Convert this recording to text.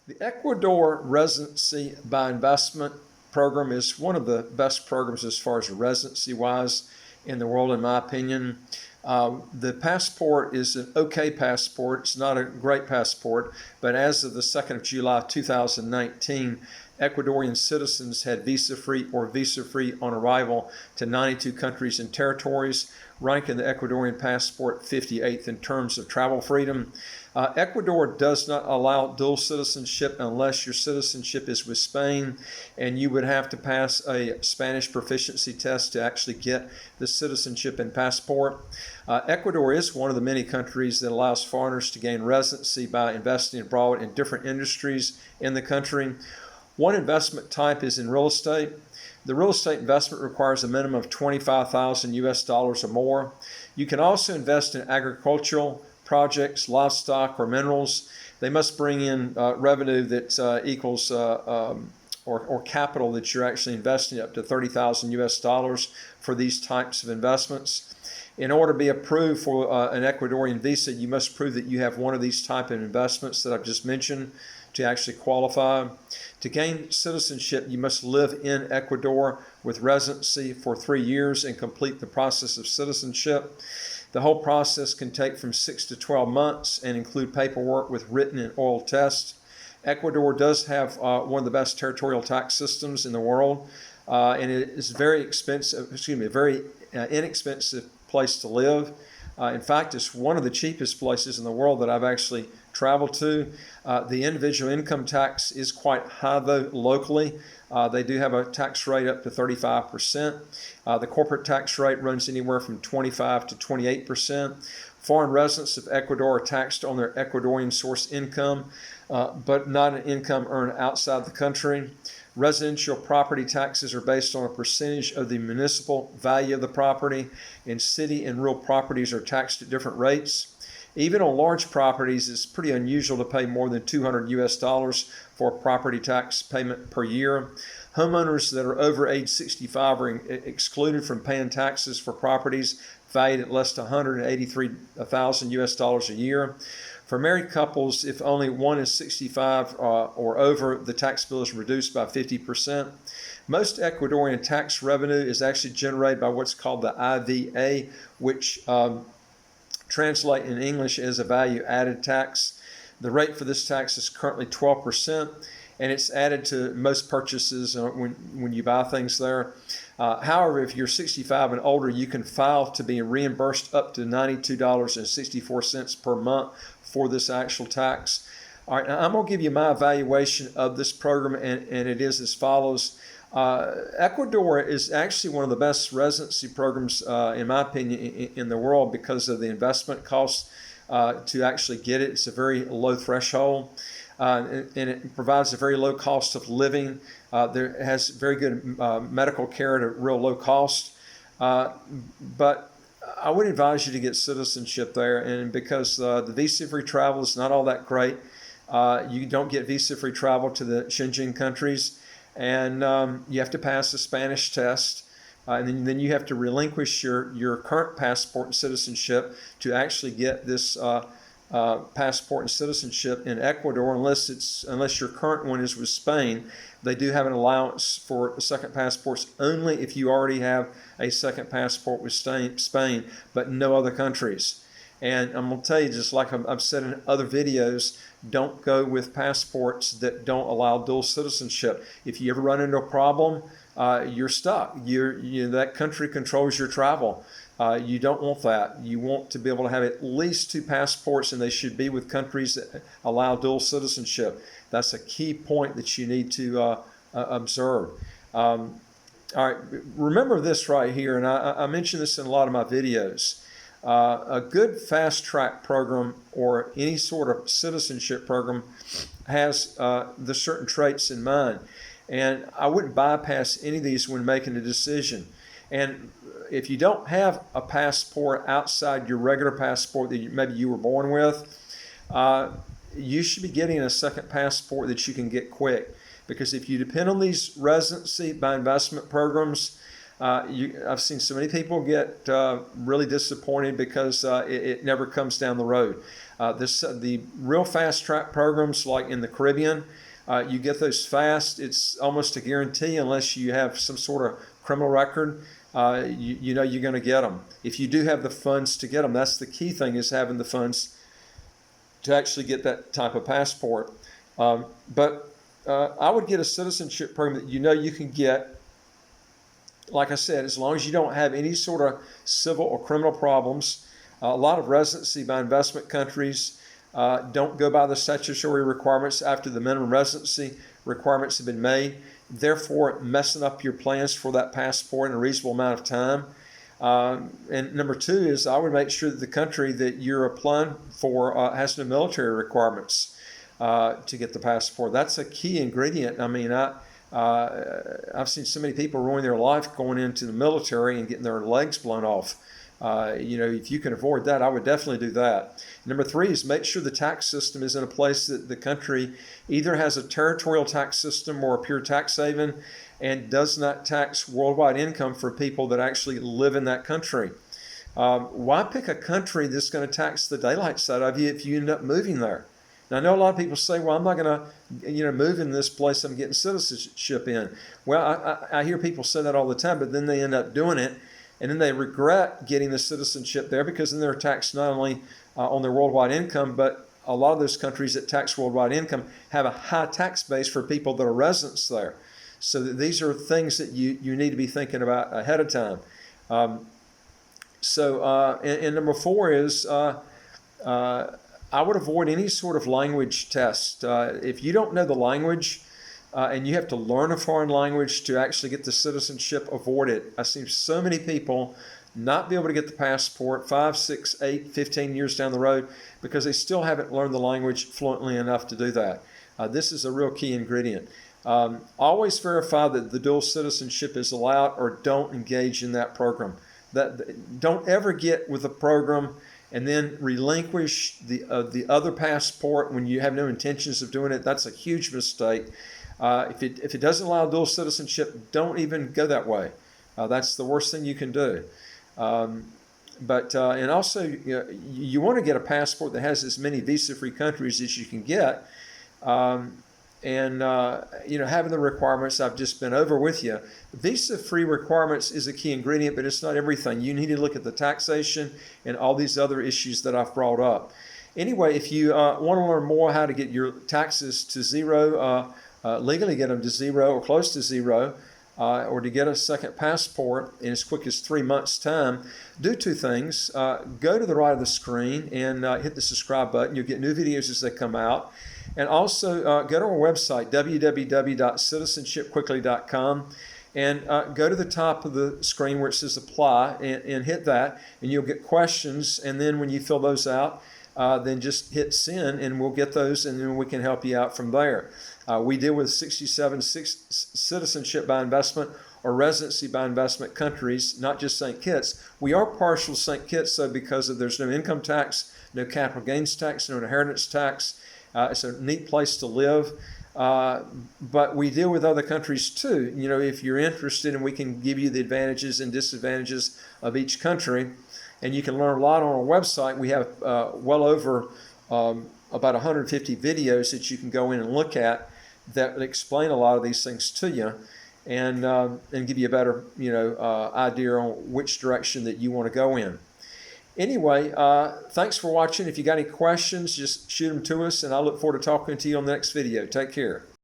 The Ecuador Residency by Investment program is one of the best programs as far as residency-wise in the world, in my opinion. The passport is an okay passport. It's not a great passport, but as of the 2nd of July 2019, Ecuadorian citizens had visa-free or visa-free on arrival to 92 countries and territories, ranking the Ecuadorian passport 58th in terms of travel freedom. Ecuador does not allow dual citizenship unless your citizenship is with Spain, and you would have to pass a Spanish proficiency test to actually get the citizenship and passport. Ecuador is one of the many countries that allows foreigners to gain residency by investing abroad in different industries in the country. One investment type is in real estate. The real estate investment requires a minimum of 25,000 US dollars or more. You can also invest in agricultural projects, livestock, or minerals. They must bring in revenue that equals or capital that you're actually investing up to 30,000 US dollars for these types of investments. In order to be approved for an Ecuadorian visa, you must prove that you have one of these type of investments that I've just mentioned to actually qualify. To gain citizenship, you must live in Ecuador with residency for 3 years and complete the process of citizenship. The whole process can take from 6 to 12 months and include paperwork with written and oral tests. Ecuador does have one of the best territorial tax systems in the world, and it is very inexpensive place to live. In fact, it's one of the cheapest places in the world that I've actually traveled to. The individual income tax is quite high, though, locally. They do have a tax rate up to 35%. The corporate tax rate runs anywhere from 25 to 28%. Foreign residents of Ecuador are taxed on their Ecuadorian source income, but not an income earned outside the country. Residential property taxes are based on a percentage of the municipal value of the property, and city and rural properties are taxed at different rates. Even on large properties, it's pretty unusual to pay more than 200 US dollars for a property tax payment per year. Homeowners that are over age 65 are excluded from paying taxes for properties valued at less than 183,000 US dollars a year. For married couples, if only one is 65 or over, the tax bill is reduced by 50%. Most Ecuadorian tax revenue is actually generated by what's called the IVA, which translate in English as a value-added tax. The rate for this tax is currently 12%, and it's added to most purchases when you buy things there. However, if you're 65 and older, you can file to be reimbursed up to $92.64 per month for this actual tax. All right, now I'm going to give you my evaluation of this program, and it is as follows. Ecuador is actually one of the best residency programs, in my opinion, in the world because of the investment costs to actually get it. It's a very low threshold, and it provides a very low cost of living. There has very good medical care at a real low cost, but I would advise you to get citizenship there, and because the visa-free travel is not all that great, you don't get visa-free travel to the Schengen countries, and you have to pass a Spanish test, and then you have to relinquish your current passport and citizenship to actually get this passport and citizenship in Ecuador, unless your current one is with Spain. They do have an allowance for second passports only if you already have a second passport with Spain, but no other countries. And I'm going to tell you, just like I've said in other videos, don't go with passports that don't allow dual citizenship. If you ever run into a problem, you're stuck. That country controls your travel. You don't want that. You want to be able to have at least 2 passports, and they should be with countries that allow dual citizenship. That's a key point that you need to observe. All right, remember this right here, and I mention this in a lot of my videos. A good fast track program or any sort of citizenship program has the certain traits in mind, and I wouldn't bypass any of these when making a decision. And if you don't have a passport outside your regular passport that maybe you were born with, you should be getting a second passport that you can get quick. Because if you depend on these residency by investment programs, I've seen so many people get really disappointed because it never comes down the road. The real fast track programs like in the Caribbean, you get those fast. It's almost a guarantee unless you have some sort of criminal record. You know you're going to get them. If you do have the funds to get them, that's the key thing, is having the funds to actually get that type of passport. But I would get a citizenship program that you know you can get, like I said, as long as you don't have any sort of civil or criminal problems. A lot of residency by investment countries don't go by the statutory requirements after the minimum residency requirements have been made, therefore messing up your plans for that passport in a reasonable amount of time. And number two is I would make sure that the country that you're applying for has no military requirements to get the passport. That's a key ingredient. I mean, I've seen so many people ruin their life going into the military and getting their legs blown off. If you can avoid that, I would definitely do that. Number three is make sure the tax system is in a place that the country either has a territorial tax system or a pure tax haven and does not tax worldwide income for people that actually live in that country. Why pick a country that's going to tax the daylights out of you if you end up moving there? Now, I know a lot of people say, well, I'm not going to, move in this place I'm getting citizenship in. Well, I hear people say that all the time, but then they end up doing it. And then they regret getting the citizenship there because then they're taxed not only on their worldwide income, but a lot of those countries that tax worldwide income have a high tax base for people that are residents there. So these are things that you need to be thinking about ahead of time. And number four is I would avoid any sort of language test. If you don't know the language, and you have to learn a foreign language to actually get the citizenship, avoid it. I've seen so many people not be able to get the passport 5, 6, 8, 15 years down the road because they still haven't learned the language fluently enough to do that. This is a real key ingredient. Always verify that the dual citizenship is allowed, or don't engage in that program. Don't ever get with a program and then relinquish the other passport when you have no intentions of doing it. That's a huge mistake. If it doesn't allow dual citizenship, don't even go that way. That's the worst thing you can do. And also, you want to get a passport that has as many visa-free countries as you can get. Having the requirements I've just been over with you. Visa-free requirements is a key ingredient, but it's not everything. You need to look at the taxation and all these other issues that I've brought up. Anyway, if you want to learn more how to get your taxes to zero, legally get them to zero or close to zero, or to get a second passport in as quick as 3 months' time, do two things. Go to the right of the screen and hit the subscribe button. You'll get new videos as they come out. And also go to our website, www.citizenshipquickly.com, and go to the top of the screen where it says apply and hit that, and you'll get questions. And then when you fill those out, then just hit send, and we'll get those, and then we can help you out from there. We deal with 67 citizenship by investment or residency by investment countries, not just St. Kitts. We are partial St. Kitts, though, because there's no income tax, no capital gains tax, no inheritance tax. It's a neat place to live. But we deal with other countries too. If you're interested, and we can give you the advantages and disadvantages of each country. And you can learn a lot on our website. We have well over about 150 videos that you can go in and look at that explain a lot of these things to you, and give you a better idea on which direction that you want to go in. Anyway, thanks for watching. If you got any questions, just shoot them to us, and I look forward to talking to you on the next video. Take care.